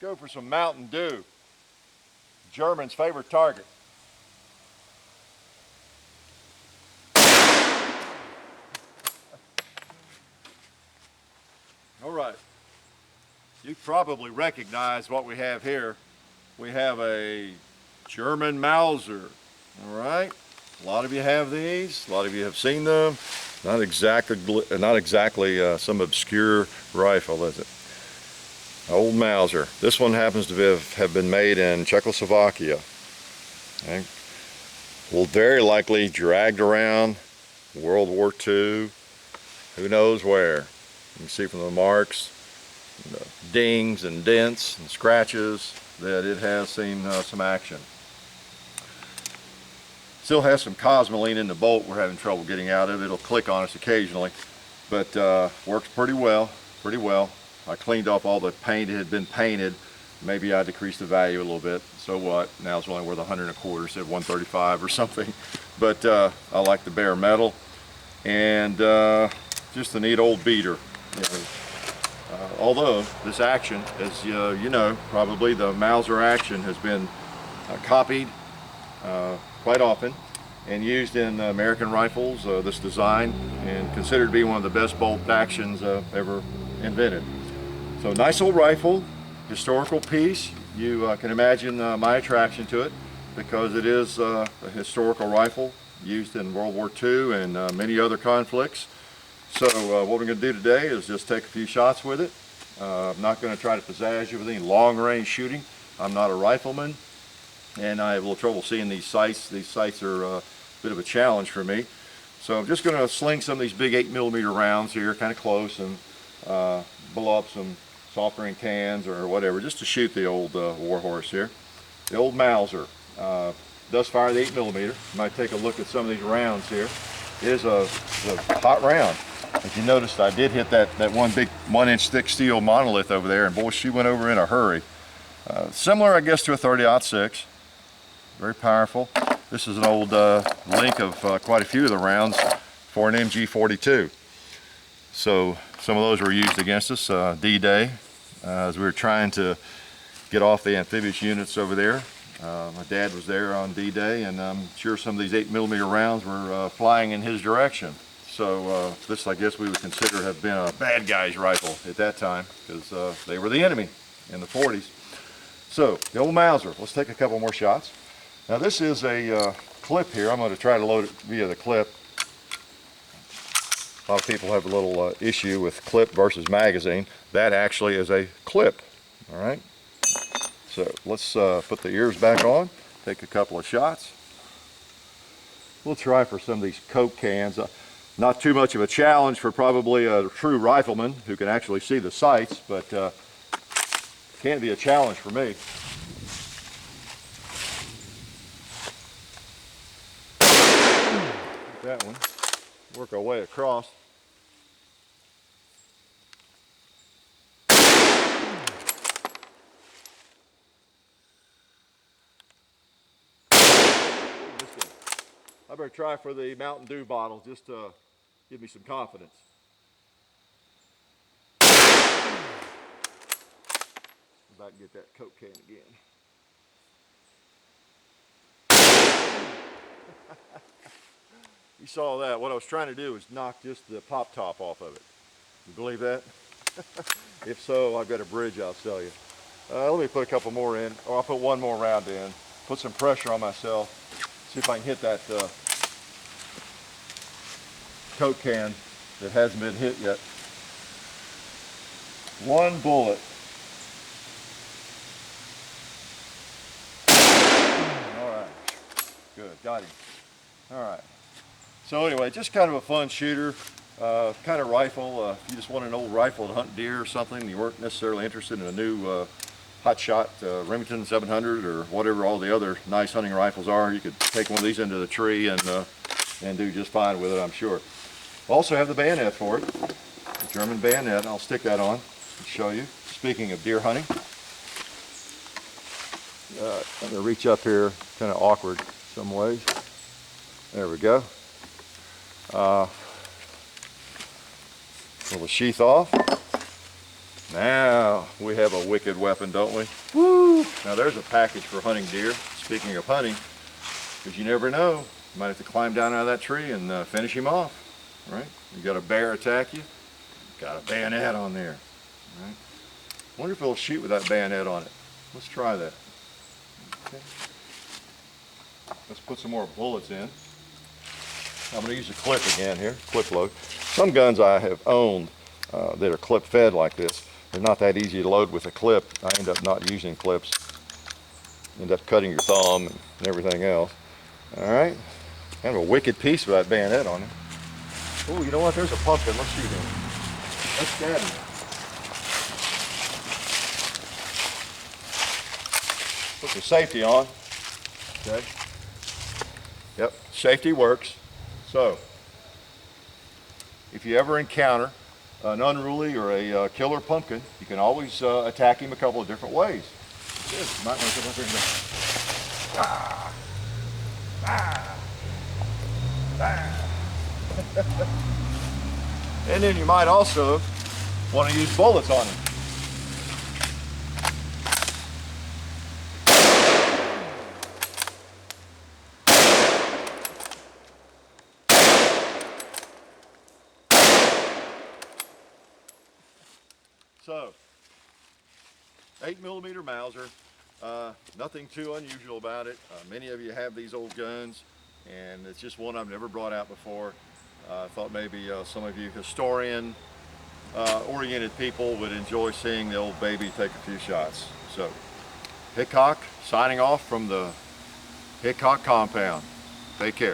go for some Mountain Dew, German's favorite target. All right, you probably recognize what we have here. We have a German Mauser, all right? A lot of you have these, a lot of you have seen them. Not exactly some obscure rifle, is it? Old Mauser. This one happens to have been made in Czechoslovakia. Okay. Will very likely dragged around World War II, who knows where. You can see from the marks, the dings and dents and scratches that it has seen some action. Still has some cosmoline in the bolt we're having trouble getting out of. It'll click on us occasionally, but works pretty well. I cleaned off all the paint that had been painted. Maybe I decreased the value a little bit. So what? Now it's only worth $100 a quarter instead of $135 or something. But I like the bare metal, and just a neat old beater. You know, although this action, as you know, probably the Mauser action has been copied quite often and used in American rifles, this design, and considered to be one of the best bolt actions ever invented. So nice old rifle, historical piece. You can imagine my attraction to it because it is a historical rifle used in World War II and many other conflicts. So what we're going to do today is just take a few shots with it. I'm not going to try to pizzazz you with any long range shooting. I'm not a rifleman, and I have a little trouble seeing these sights. These sights are a bit of a challenge for me. So I'm just going to sling some of these big 8mm rounds here kind of close and blow up some soft drink cans or whatever, just to shoot the old warhorse here. The old Mauser does fire the 8mm. You might take a look at some of these rounds here. It is a hot round. If you noticed, I did hit that one big 1-inch thick steel monolith over there, and boy, she went over in a hurry. Similar, I guess, to a 30-06. Very powerful. This is an old link of quite a few of the rounds for an MG42. So some of those were used against us D-Day as we were trying to get off the amphibious units over there. My dad was there on D-Day, and I'm sure some of these 8mm rounds were flying in his direction. So this, I guess, we would consider to have been a bad guy's rifle at that time, because they were the enemy in the 40s. So the old Mauser. Let's take a couple more shots. Now this is a clip here. I'm going to try to load it via the clip. A lot of people have a little issue with clip versus magazine. That actually is a clip. All right. So let's put the ears back on, take a couple of shots. We'll try for some of these Coke cans. Not too much of a challenge for probably a true rifleman who can actually see the sights, but can be a challenge for me. That one. Work our way across. I better try for the Mountain Dew bottle just to give me some confidence. Go back and get that Coke can again. You saw that. What I was trying to do was knock just the pop top off of it. You believe that? If so, I've got a bridge I'll sell you. Let me put a couple more in, or I'll put one more round in. Put some pressure on myself. See if I can hit that Coke can that hasn't been hit yet. One bullet. All right. Good. Got him. All right. So anyway, just kind of a fun shooter, kind of rifle. If you just want an old rifle to hunt deer or something, you weren't necessarily interested in a new hot shot Remington 700 or whatever all the other nice hunting rifles are, you could take one of these into the tree and do just fine with it, I'm sure. Also have the bayonet for it, the German bayonet. I'll stick that on and show you. Speaking of deer hunting, I'm going to reach up here, kind of awkward some ways. There we go. Pull the sheath off. Now we have a wicked weapon, don't we? Woo! Now there's a package for hunting deer. Speaking of hunting, because you never know, you might have to climb down out of that tree and finish him off, right? You got a bear attack you, got a bayonet on there, right? Wonder if it'll shoot with that bayonet on it. Let's try that. Okay. Let's put some more bullets in. I'm going to use a clip again here, clip load. Some guns I have owned that are clip fed like this, they're not that easy to load with a clip. I end up not using clips. End up cutting your thumb and everything else. All right, kind of a wicked piece with that bayonet on it. Oh, you know what? There's a pumpkin. Let's shoot him. Let's stab him. Put the safety on. Okay. Yep, safety works. So, if you ever encounter an unruly or a killer pumpkin, you can always attack him a couple of different ways. You might want to come up here and go, ah, ah, ah. And then you might also want to use bullets on him. So, 8mm Mauser, nothing too unusual about it. Many of you have these old guns, and it's just one I've never brought out before. I thought maybe some of you historian-oriented people would enjoy seeing the old baby take a few shots. So, Hickok signing off from the Hickok compound. Take care.